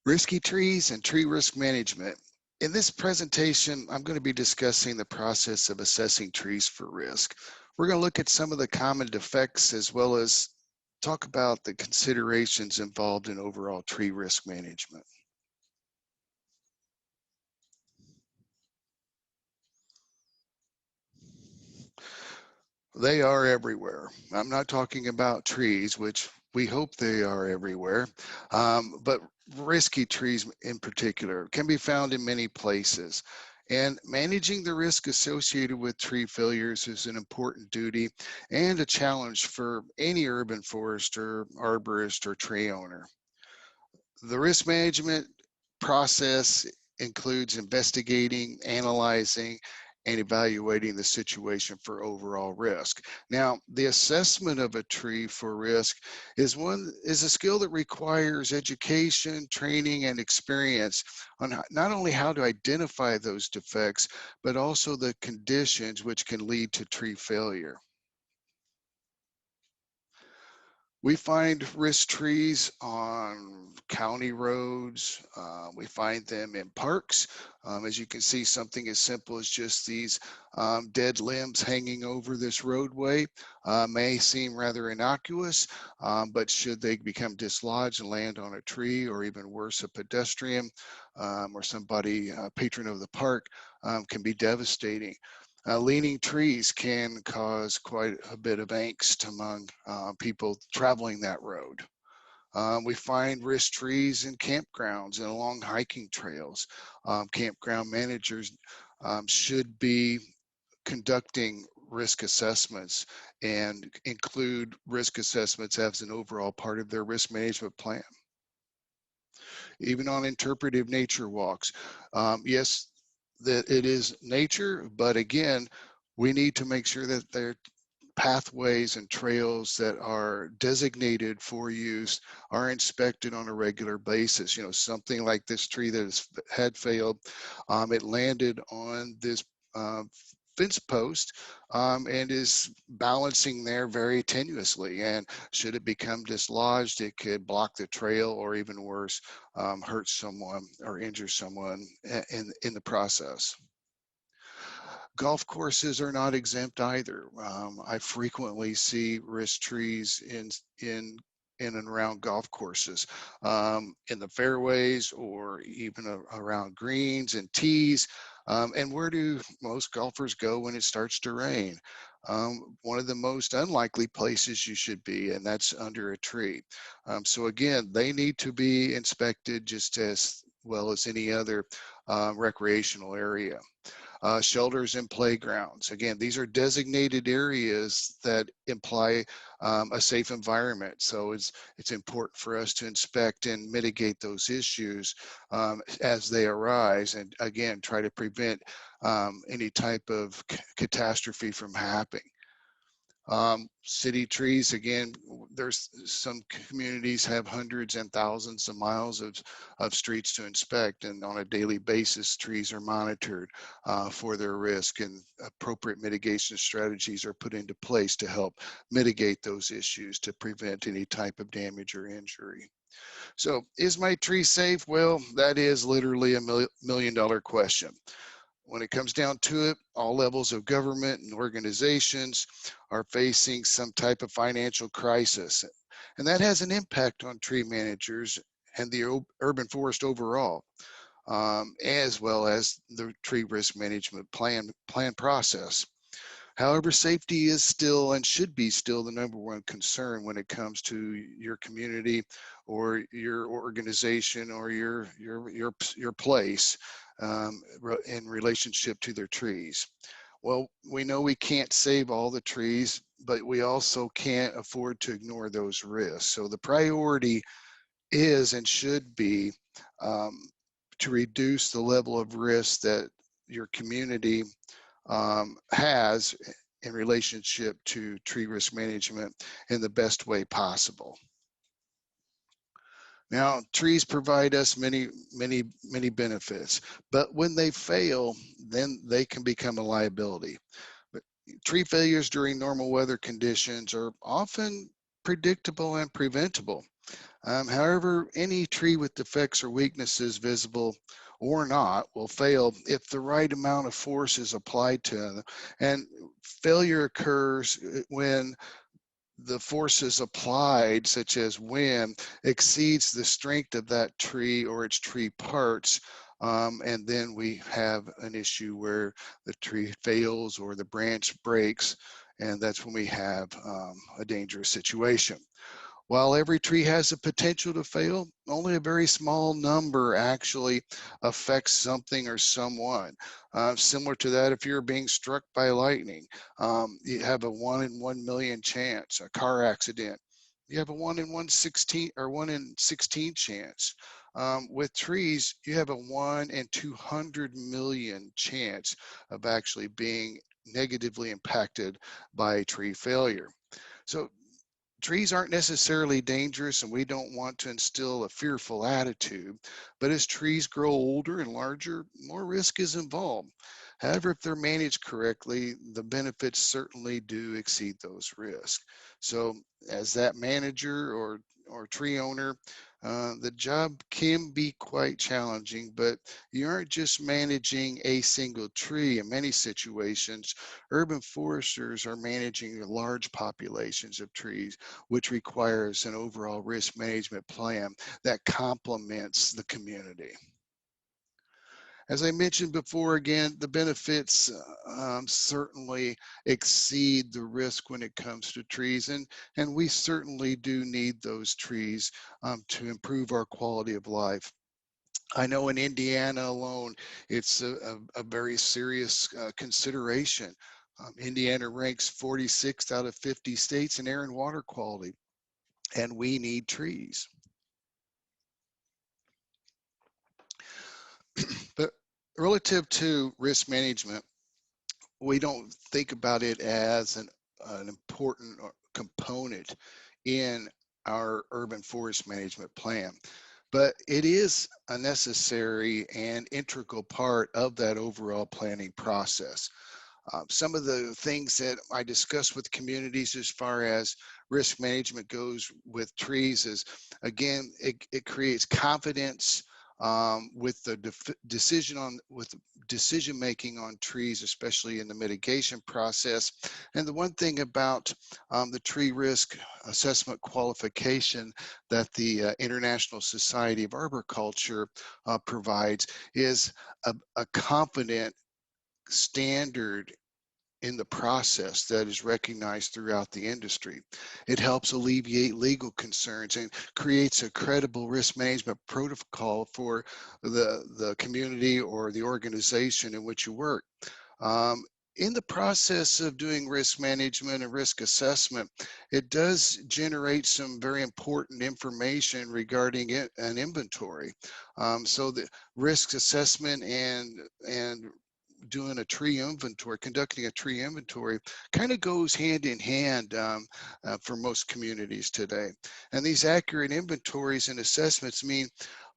Risky trees and tree risk management. In this presentation, I'm going to be discussing the process of assessing trees for risk. We're going to look at some of the common defects as well as talk about the considerations involved in overall tree risk management. They are everywhere. I'm not talking about trees, which we hope they are everywhere, but risky trees in particular can be found in many places. And managing the risk associated with tree failures is an important duty and a challenge for any urban forester, arborist, or tree owner. The risk management process includes investigating, analyzing, and evaluating the situation for overall risk. Now, the assessment of a tree for risk is a skill that requires education, training, and experience on not only how to identify those defects, but also the conditions which can lead to tree failure. We find risk trees on county roads. We find them in parks. As you can see, something as simple as just these dead limbs hanging over this roadway may seem rather innocuous, but should they become dislodged and land on a tree, or even worse, a pedestrian or somebody, patron of the park, can be devastating. Leaning trees can cause quite a bit of angst among people traveling that road. We find risk trees in campgrounds and along hiking trails. Campground managers should be conducting risk assessments and include risk assessments as an overall part of their risk management plan. Even on interpretive nature walks, yes, that it is nature, but again, we need to make sure that there are pathways and trails that are designated for use are inspected on a regular basis. You know, something like this tree that had failed, it landed on this fence post and is balancing there very tenuously, and should it become dislodged, it could block the trail, or even worse, hurt someone or injure someone in the process. Golf courses are not exempt either. I frequently see risk trees in and around golf courses, in the fairways, or even around greens and tees. And where do most golfers go when it starts to rain? One of the most unlikely places you should be, and that's under a tree. So again, they need to be inspected just as well as any other recreational area. Shelters and playgrounds. Again, these are designated areas that imply a safe environment. So it's important for us to inspect and mitigate those issues as they arise, and again, try to prevent any type of catastrophe from happening. City trees, again, there's some communities have hundreds and thousands of miles of streets to inspect, and on a daily basis, trees are monitored for their risk, and appropriate mitigation strategies are put into place to help mitigate those issues to prevent any type of damage or injury. So is my tree safe? Well, that is literally a million-dollar question. When it comes down to it, all levels of government and organizations are facing some type of financial crisis. And that has an impact on tree managers and the urban forest overall, as well as the tree risk management plan process. However, safety is still and should be still the #1 concern when it comes to your community or your organization or your place in relationship to their trees. Well, we know we can't save all the trees, but we also can't afford to ignore those risks. So the priority is and should be to reduce the level of risk that your community has in relationship to tree risk management in the best way possible. Now, trees provide us many benefits, but when they fail, then they can become a liability. But tree failures during normal weather conditions are often predictable and preventable. However, any tree with defects or weaknesses, visible or not, will fail if the right amount of force is applied to them. And failure occurs when the forces applied, such as wind, exceeds the strength of that tree or its tree parts. And then we have an issue where the tree fails or the branch breaks, and that's when we have a dangerous situation. While every tree has the potential to fail, only a very small number actually affects something or someone. Similar to that, if you're being struck by lightning, you have a 1 in 1 million chance. A car accident, you have a 1 in 116 or 1 in 16 chance. With trees, you have a 1 in 200 million chance of actually being negatively impacted by tree failure. So trees aren't necessarily dangerous, and we don't want to instill a fearful attitude, but as trees grow older and larger, more risk is involved. However, if they're managed correctly, the benefits certainly do exceed those risks. So as that manager or tree owner, the job can be quite challenging, but you aren't just managing a single tree. In many situations, urban foresters are managing large populations of trees, which requires an overall risk management plan that complements the community. As I mentioned before, again, the benefits certainly exceed the risk when it comes to trees, and we certainly do need those trees to improve our quality of life. I know in Indiana alone, it's a very serious consideration. Indiana ranks 46th out of 50 states in air and water quality, and we need trees. But relative to risk management, we don't think about it as an important component in our urban forest management plan, but it is a necessary and integral part of that overall planning process. Some of the things that I discuss with communities as far as risk management goes with trees is, again, it creates confidence with the decision making on trees, especially in the mitigation process. And the one thing about the tree risk assessment qualification that the International Society of Arboriculture provides is a confident standard in the process that is recognized throughout the industry. It helps alleviate legal concerns and creates a credible risk management protocol for the community or the organization in which you work. Um, in the process of doing risk management and risk assessment, it does generate some very important information regarding an inventory. So the risk assessment and doing a tree inventory, conducting a tree inventory, kind of goes hand in hand for most communities today. And these accurate inventories and assessments mean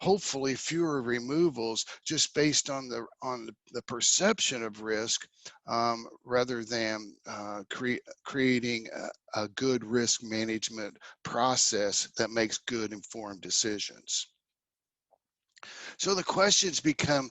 hopefully fewer removals just based on the perception of risk rather than creating a good risk management process that makes good informed decisions. So the questions become,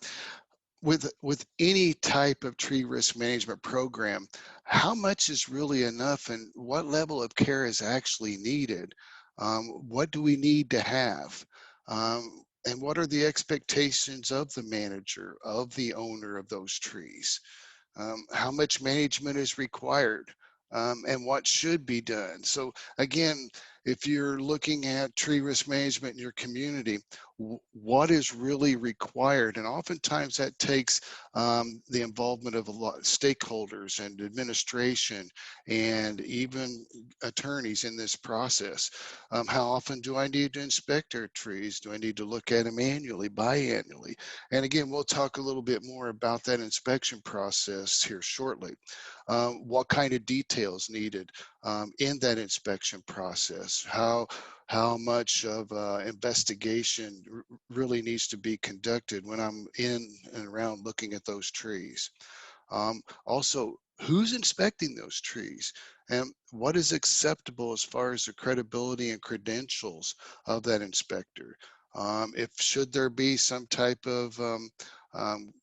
with any type of tree risk management program, how much is really enough and what level of care is actually needed? What do we need to have? And what are the expectations of the manager, of the owner of those trees? How much management is required, and what should be done. So again, if you're looking at tree risk management in your community, what is really required? And oftentimes that takes the involvement of a lot of stakeholders and administration and even attorneys in this process. How often do I need to inspect our trees? Do I need to look at them annually, biannually? And again, we'll talk a little bit more about that inspection process here shortly. What kind of details needed in that inspection process? How much of investigation really needs to be conducted when I'm in and around looking at those trees? Also, who's inspecting those trees? and what is acceptable as far as the credibility and credentials of that inspector. If should there be some type of um,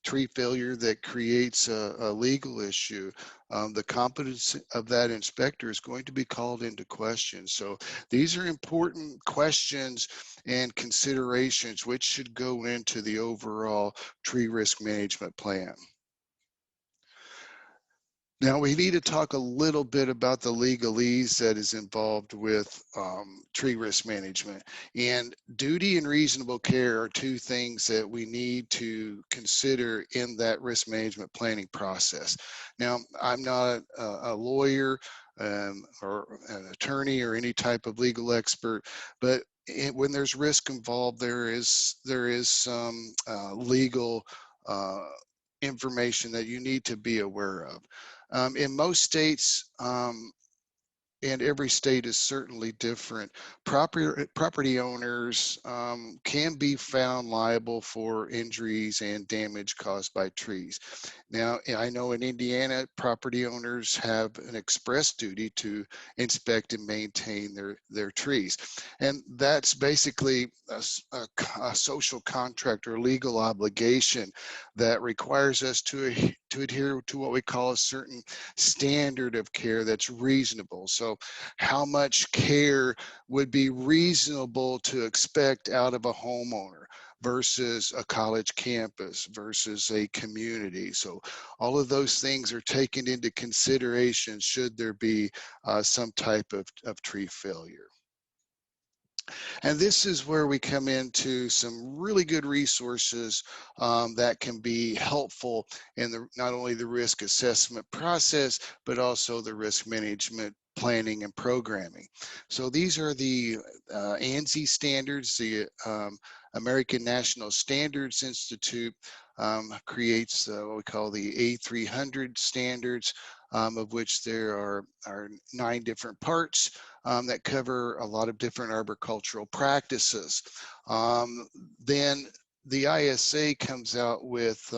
tree failure that creates a legal issue, the competence of that inspector is going to be called into question. So these are important questions and considerations which should go into the overall tree risk management plan. Now we need to talk a little bit about the legalese that is involved with tree risk management. And duty and reasonable care are two things that we need to consider in that risk management planning process. Now, I'm not a lawyer or an attorney or any type of legal expert, but when there's risk involved, there is some legal information that you need to be aware of. In most states, and every state is certainly different, property owners can be found liable for injuries and damage caused by trees. Now, I know in Indiana, property owners have an express duty to inspect and maintain their trees. And that's basically a social contract or legal obligation that requires us to adhere to what we call a certain standard of care that's reasonable. So how much care would be reasonable to expect out of a homeowner versus a college campus versus a community. So all of those things are taken into consideration should there be some type of tree failure. And this is where we come into some really good resources that can be helpful in not only the risk assessment process, but also the risk management planning and programming. So these are the ANSI standards, the American National Standards Institute creates what we call the A300 standards, of which there are 9 different parts that cover a lot of different arboricultural practices. Then the ISA comes out with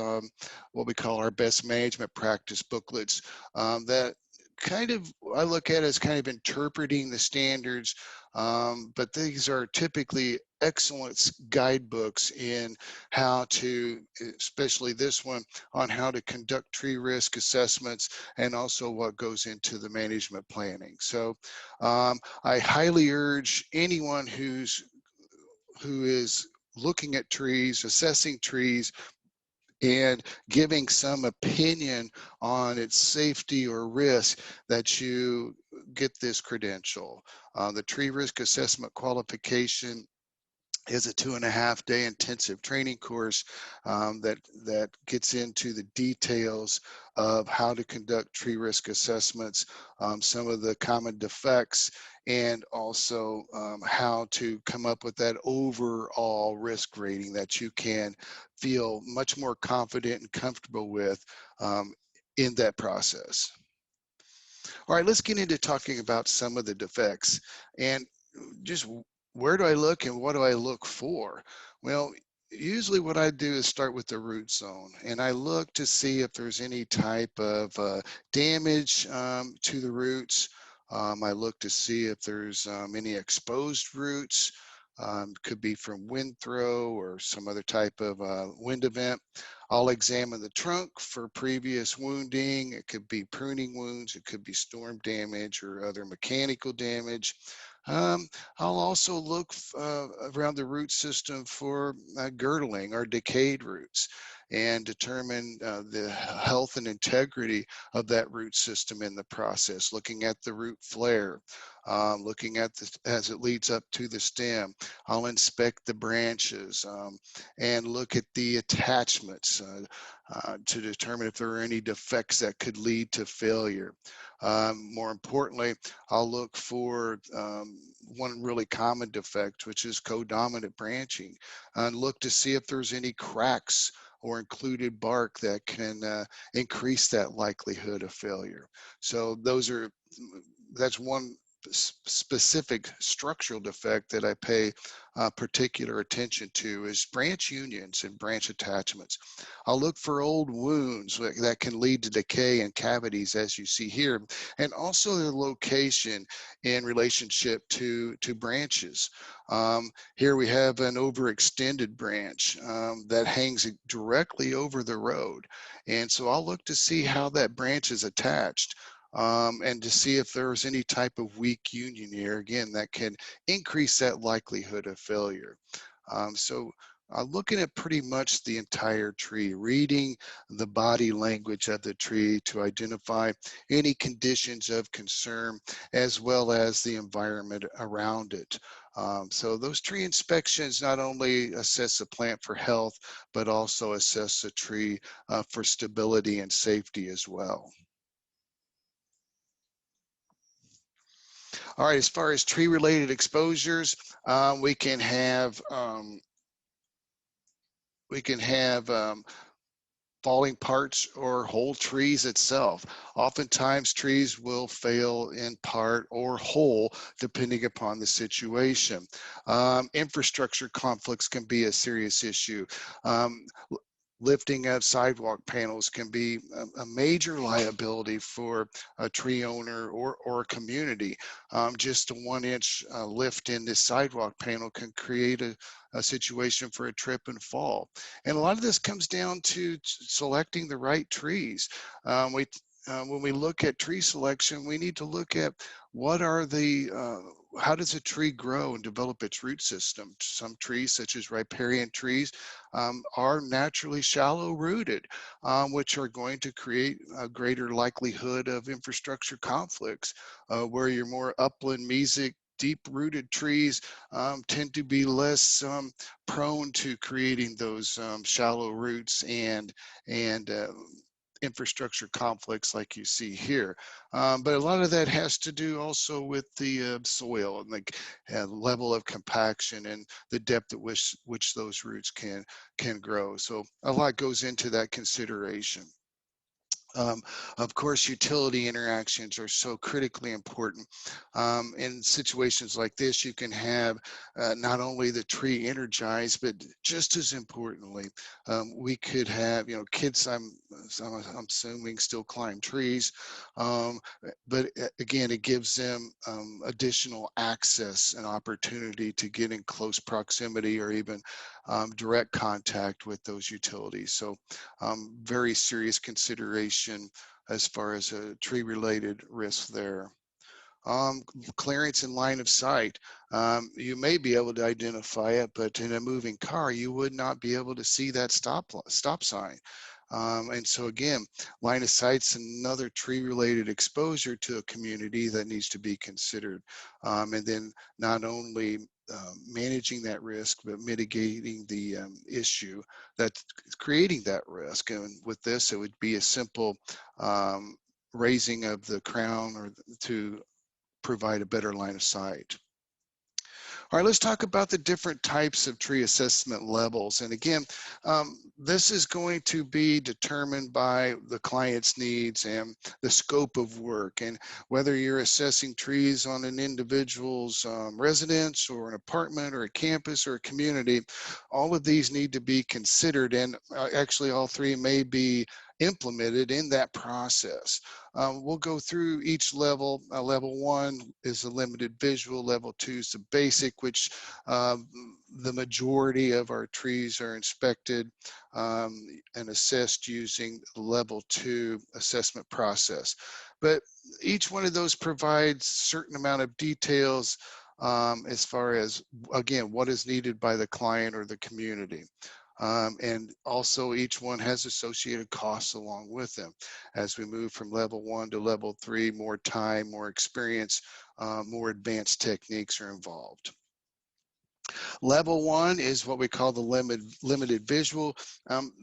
what we call our best management practice booklets that kind of I look at as kind of interpreting the standards, but these are typically excellent guidebooks in how to, especially this one, on how to conduct tree risk assessments and also what goes into the management planning. So I highly urge anyone who is looking at trees, assessing trees, and giving some opinion on its safety or risk that you get this credential. The tree risk assessment qualification is a 2.5-day intensive training course that gets into the details of how to conduct tree risk assessments, some of the common defects, and also how to come up with that overall risk rating that you can feel much more confident and comfortable with in that process. All right, let's get into talking about some of the defects and just where do I look and what do I look for? Well, usually what I do is start with the root zone and I look to see if there's any type of damage to the roots. I look to see if there's any exposed roots. Could be from wind throw or some other type of wind event. I'll examine the trunk for previous wounding. It could be pruning wounds. It could be storm damage or other mechanical damage. I'll also look around the root system for girdling or decayed roots and determine the health and integrity of that root system in the process, looking at the root flare, looking at as it leads up to the stem. I'll inspect the branches and look at the attachments to determine if there are any defects that could lead to failure. More importantly, I'll look for one really common defect, which is codominant branching, and look to see if there's any cracks or included bark that can increase that likelihood of failure. So that's one specific structural defect that I pay particular attention to is branch unions and branch attachments. I'll look for old wounds that can lead to decay and cavities, as you see here, and also the location in relationship to branches. Here we have an overextended branch that hangs directly over the road. And so I'll look to see how that branch is attached and to see if there's any type of weak union here, again, that can increase that likelihood of failure. So looking at pretty much the entire tree, reading the body language of the tree to identify any conditions of concern, as well as the environment around it. So those tree inspections not only assess the plant for health, but also assess the tree for stability and safety as well. All right, as far as tree-related exposures, we can have falling parts or whole trees itself. Oftentimes trees will fail in part or whole depending upon the situation. Infrastructure conflicts can be a serious issue. Lifting of sidewalk panels can be a major liability for a tree owner or a community. Just a 1-inch lift in this sidewalk panel can create a situation for a trip and fall. And a lot of this comes down to selecting the right trees. When we look at tree selection, we need to look at what are how does a tree grow and develop its root system? Some trees, such as riparian trees, are naturally shallow rooted, which are going to create a greater likelihood of infrastructure conflicts, where your more upland, mesic, deep-rooted trees tend to be less prone to creating those shallow roots and infrastructure conflicts like you see here. But a lot of that has to do also with the soil and the level of compaction and the depth at which those roots can grow. So a lot goes into that consideration. Of course, utility interactions are so critically important. In situations like this, you can have not only the tree energized, but just as importantly, we could have, kids, I'm assuming, still climb trees, but again, it gives them additional access and opportunity to get in close proximity or even direct contact with those utilities. So very serious consideration as far as a tree-related risk there. Clearance in line of sight. You may be able to identify it, but in a moving car, you would not be able to see that stop sign. And so again, line of sight's another tree-related exposure to a community that needs to be considered. And then not only managing that risk, but mitigating the issue that's creating that risk. And with this, it would be a simple raising of the crown or to provide a better line of sight. All right, let's talk about the different types of tree assessment levels. And again, this is going to be determined by the client's needs and the scope of work. And whether you're assessing trees on an individual's residence or an apartment or a campus or a community, all of these need to be considered. And actually all three may be implemented in that process. We'll go through each level. Level 1 is a limited visual. Level 2 is the basic, which the majority of our trees are inspected and assessed using the level 2 assessment process. But each one of those provides a certain amount of details as far as, again, what is needed by the client or the community. And also each one has associated costs along with them. As we move from level 1 to level 3, more time, more experience, more advanced techniques are involved. Level 1 is what we call the limited visual.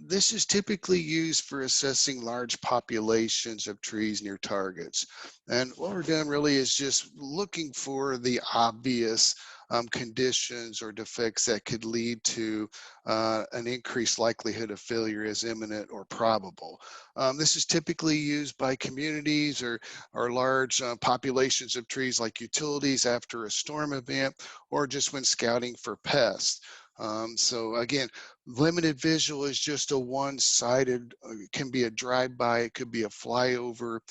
This is typically used for assessing large populations of trees near targets. And what we're doing really is just looking for the obvious conditions or defects that could lead to an increased likelihood of failure as imminent or probable. This is typically used by communities or large populations of trees like utilities after a storm event or just when scouting for pests. So again, limited visual is just a one-sided, it can be a drive-by, it could be a flyover.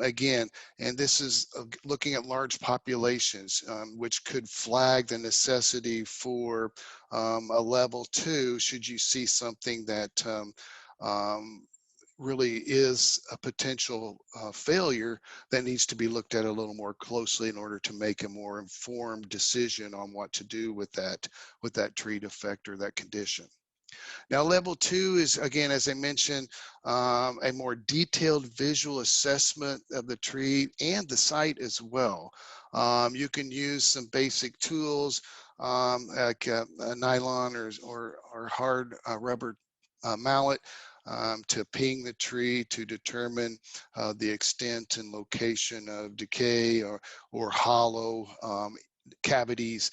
Again, and this is looking at large populations, which could flag the necessity for a level 2 should you see something that um, really is a potential failure that needs to be looked at a little more closely in order to make a more informed decision on what to do with that tree defect or that condition. Now, level 2 is, again, as I mentioned, a more detailed visual assessment of the tree and the site as well. You can use some basic tools like a nylon or hard rubber mallet to ping the tree to determine the extent and location of decay or hollow cavities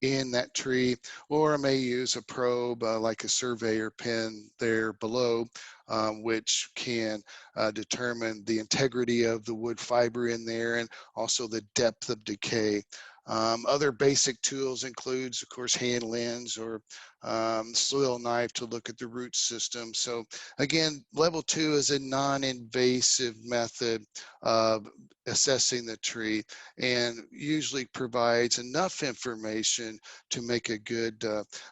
in that tree, or I may use a probe like a surveyor pin there below, which can determine the integrity of the wood fiber in there and also the depth of decay. Other basic tools includes, of course, hand lens or soil knife to look at the root system. So again, level 2 is a non-invasive method of assessing the tree and usually provides enough information to make a good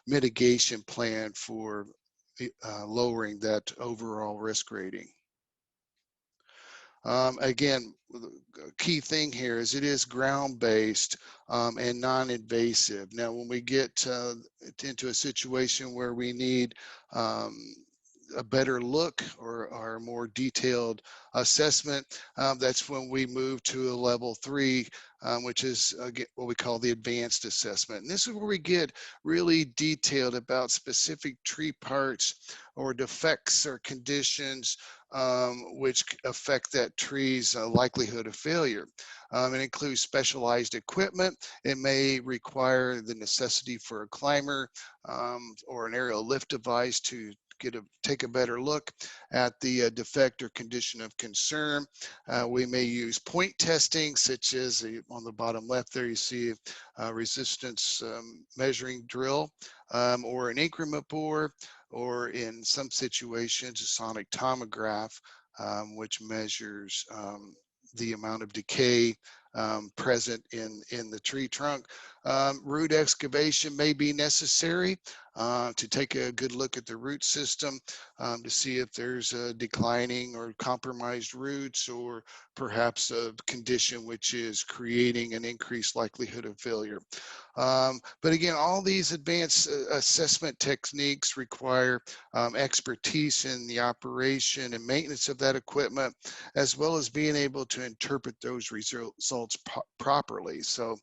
mitigation plan for lowering that overall risk rating. Again, the key thing here is it is ground-based and non-invasive. Now, when we get into a situation where we need a better look or a more detailed assessment, that's when we move to a level 3, which is what we call the advanced assessment. And this is where we get really detailed about specific tree parts or defects or conditions which affect that tree's likelihood of failure. It includes specialized equipment. It may require the necessity for a climber or an aerial lift device to take a better look at the defect or condition of concern. We may use point testing, such as on the bottom left there, you see a resistance measuring drill or an increment bore, or in some situations, a sonic tomograph, which measures the amount of decay present in the tree trunk. Root excavation may be necessary to take a good look at the root system to see if there's declining or compromised roots or perhaps a condition which is creating an increased likelihood of failure. But again, all these advanced assessment techniques require expertise in the operation and maintenance of that equipment, as well as being able to interpret those results properly. So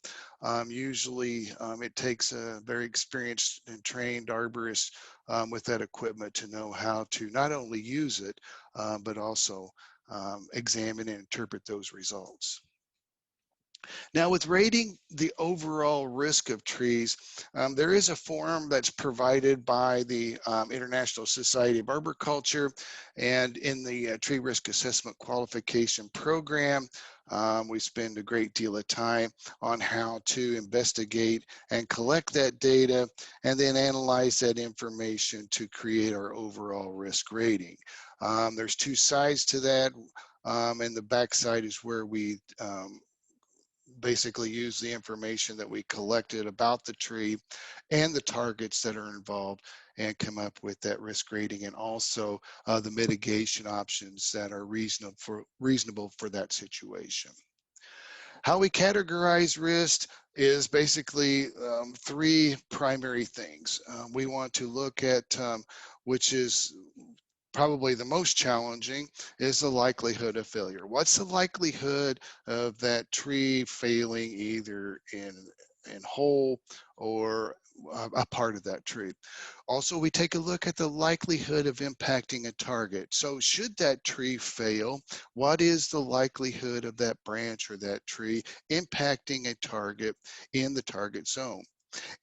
usually it takes a very experienced and trained arborist with that equipment to know how to not only use it, but also examine and interpret those results. Now, with rating the overall risk of trees, there is a form that's provided by the International Society of Arboriculture, and in the Tree Risk Assessment Qualification Program, we spend a great deal of time on how to investigate and collect that data and then analyze that information to create our overall risk rating. There's two sides to that, and the back side is where we basically use the information that we collected about the tree and the targets that are involved and come up with that risk rating, and also the mitigation options that are reasonable for that situation. How we categorize risk is basically three primary things. We want to look at, which is probably the most challenging, is the likelihood of failure. What's the likelihood of that tree failing either in whole or a part of that tree? Also, we take a look at the likelihood of impacting a target. So should that tree fail, what is the likelihood of that branch or that tree impacting a target in the target zone?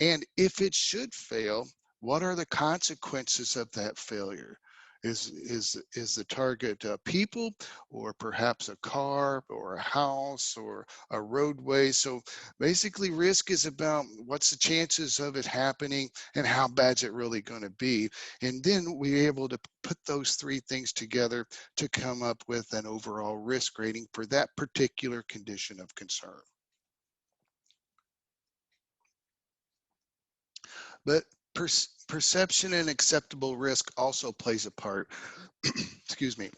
And if it should fail, what are the consequences of that failure? Is the target people, or perhaps a car or a house or a roadway? So basically, risk is about what's the chances of it happening and how bad's it really going to be. And then we're able to put those three things together to come up with an overall risk rating for that particular condition of concern. But perception and acceptable risk also plays a part. Excuse me.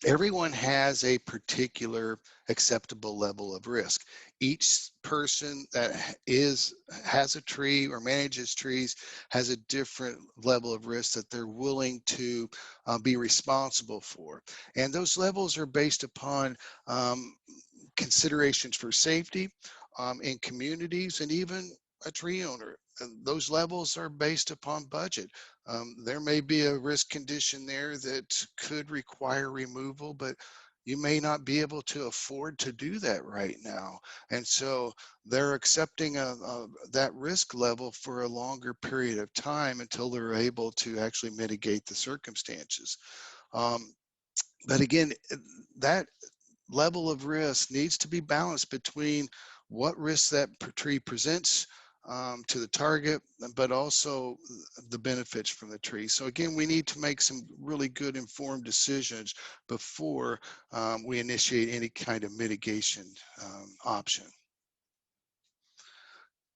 Everyone has a particular acceptable level of risk. Each person that has a tree or manages trees has a different level of risk that they're willing to be responsible for. And those levels are based upon considerations for safety in communities, and even a tree owner. And those levels are based upon budget. There may be a risk condition there that could require removal, but you may not be able to afford to do that right now. And so they're accepting that risk level for a longer period of time until they're able to actually mitigate the circumstances. Um, but again, that level of risk needs to be balanced between what risk that tree presents to the target, but also the benefits from the tree. So again, we need to make some really good informed decisions before we initiate any kind of mitigation option.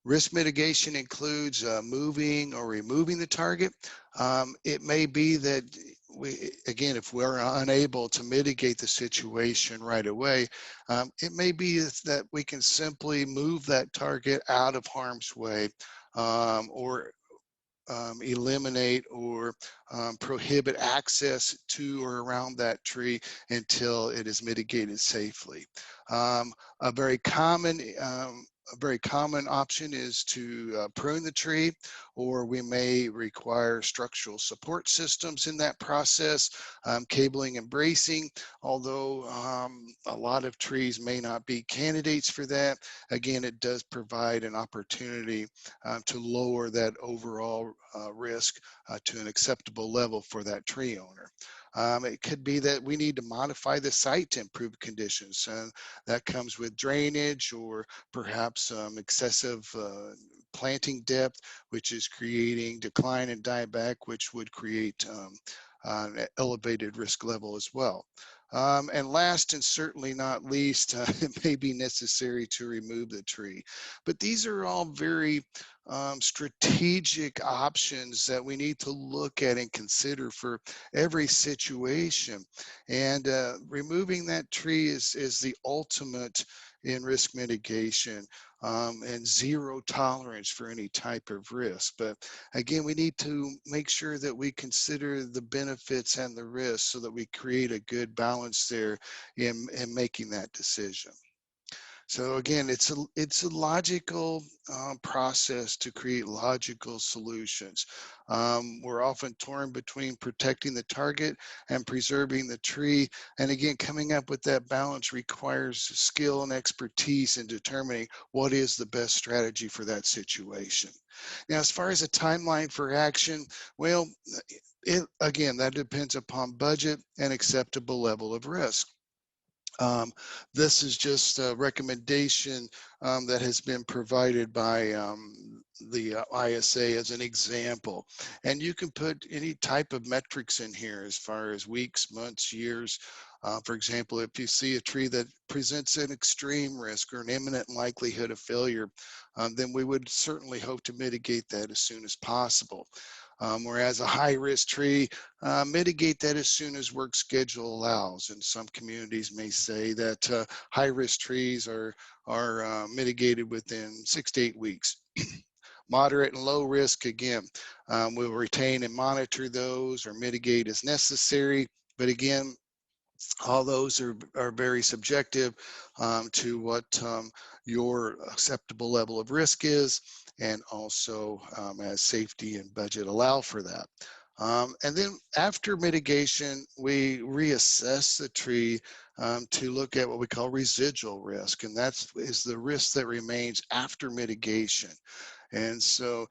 Risk mitigation includes moving or removing the target. It may be that again, if we're unable to mitigate the situation right away, it may be that we can simply move that target out of harm's way, or eliminate or prohibit access to or around that tree until it is mitigated safely. Um, a very common option is to prune the tree, or we may require structural support systems in that process, cabling and bracing, although a lot of trees may not be candidates for that. Again, it does provide an opportunity to lower that overall risk to an acceptable level for that tree owner. It could be that we need to modify the site to improve conditions. That comes with drainage, or perhaps excessive planting depth, which is creating decline and dieback, which would create an elevated risk level as well. And last and certainly not least, it may be necessary to remove the tree. But these are all very strategic options that we need to look at and consider for every situation. And removing that tree is the ultimate in risk mitigation, and zero tolerance for any type of risk. But again, we need to make sure that we consider the benefits and the risks so that we create a good balance there in making that decision. So again, it's a logical process to create logical solutions. We're often torn between protecting the target and preserving the tree. And again, coming up with that balance requires skill and expertise in determining what is the best strategy for that situation. Now, as far as a timeline for action, well, again, that depends upon budget and acceptable level of risk. This is just a recommendation that has been provided by the ISA as an example. And you can put any type of metrics in here as far as weeks, months, years. For example, if you see a tree that presents an extreme risk or an imminent likelihood of failure, then we would certainly hope to mitigate that as soon as possible. Whereas a high-risk tree, mitigate that as soon as work schedule allows. And some communities may say that high-risk trees are mitigated within 6 to 8 weeks. Moderate and low risk, again, we'll retain and monitor those or mitigate as necessary. But again, all those are very subjective to what your acceptable level of risk is, and also as safety and budget allow for that. And then after mitigation, we reassess the tree to look at what we call residual risk, and that is the risk that remains after mitigation. And so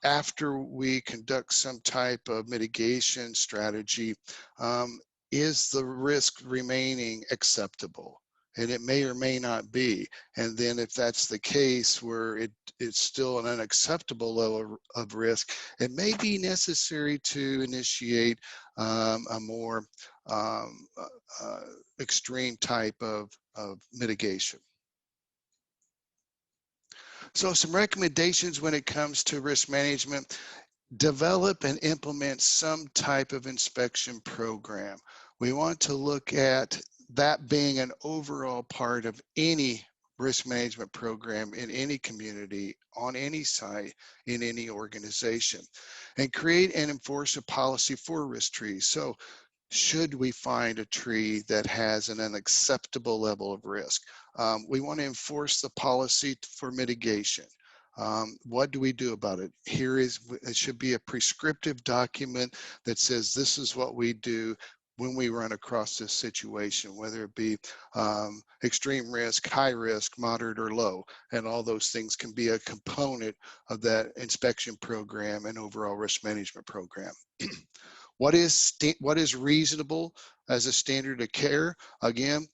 after we conduct some type of mitigation strategy, um, is the risk remaining acceptable? And it may or may not be. And then if that's the case where it's still an unacceptable level of risk, it may be necessary to initiate a more um, extreme type of mitigation. So some recommendations when it comes to risk management: develop and implement some type of inspection program. We want to look at that being an overall part of any risk management program in any community, on any site, in any organization, and create and enforce a policy for risk trees. So should we find a tree that has an unacceptable level of risk, we want to enforce the policy for mitigation. What do we do about it? It should be a prescriptive document that says this is what we do when we run across this situation, whether it be extreme risk, high risk, moderate or low, and all those things can be a component of that inspection program and overall risk management program. What is reasonable as a standard of care? Again,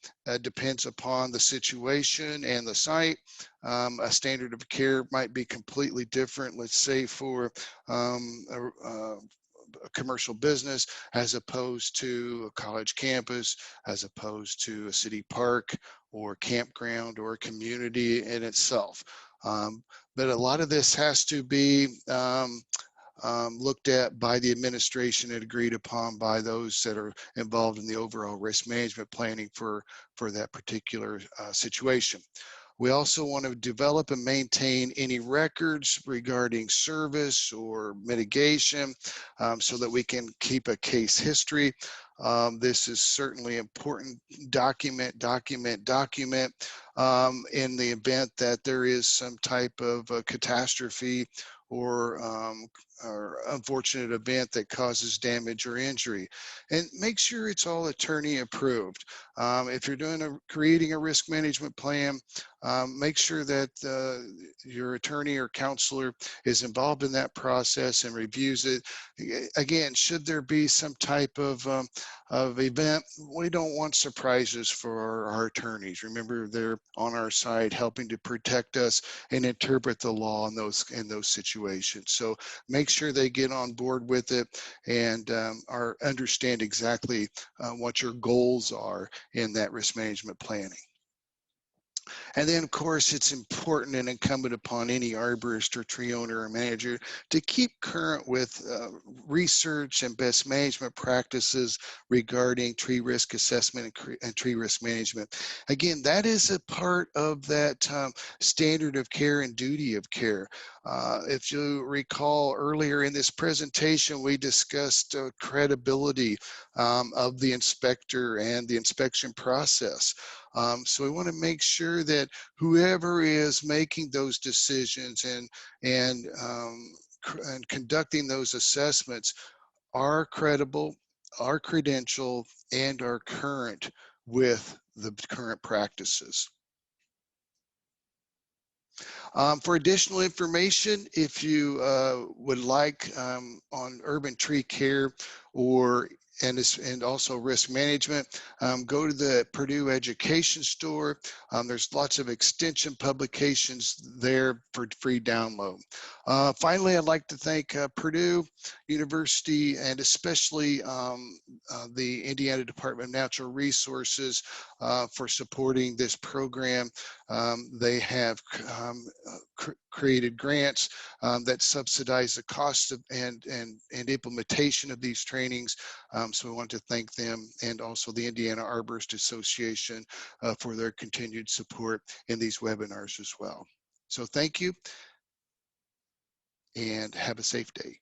depends upon the situation and the site. A standard of care might be completely different. Let's say for a commercial business as opposed to a college campus, as opposed to a city park or campground or a community in itself. But a lot of this has to be looked at by the administration and agreed upon by those that are involved in the overall risk management planning for that particular situation. We also want to develop and maintain any records regarding service or mitigation so that we can keep a case history. This is certainly important. Document in the event that there is some type of catastrophe or unfortunate event that causes damage or injury, and make sure it's all attorney approved. If you're creating a risk management plan, make sure that your attorney or counselor is involved in that process and reviews it. Again, should there be some type of event, we don't want surprises for our attorneys. Remember, they're on our side helping to protect us and interpret the law in those situations. So make sure they get on board with it and understand exactly what your goals are in that risk management planning. And then, of course, it's important and incumbent upon any arborist or tree owner or manager to keep current with research and best management practices regarding tree risk assessment and tree risk management. Again, that is a part of that standard of care and duty of care. If you recall earlier in this presentation, we discussed credibility of the inspector and the inspection process. So we want to make sure that whoever is making those decisions and conducting those assessments are credible, are credentialed, and are current with the current practices. For additional information, if you would like on urban tree care and also risk management, go to the Purdue Education Store. There's lots of extension publications there for free download. Finally, I'd like to thank Purdue University and especially the Indiana Department of Natural Resources for supporting this program. They have created grants that subsidize the cost of and implementation of these trainings. So we want to thank them and also the Indiana Arborist Association for their continued support in these webinars as well. So thank you and have a safe day.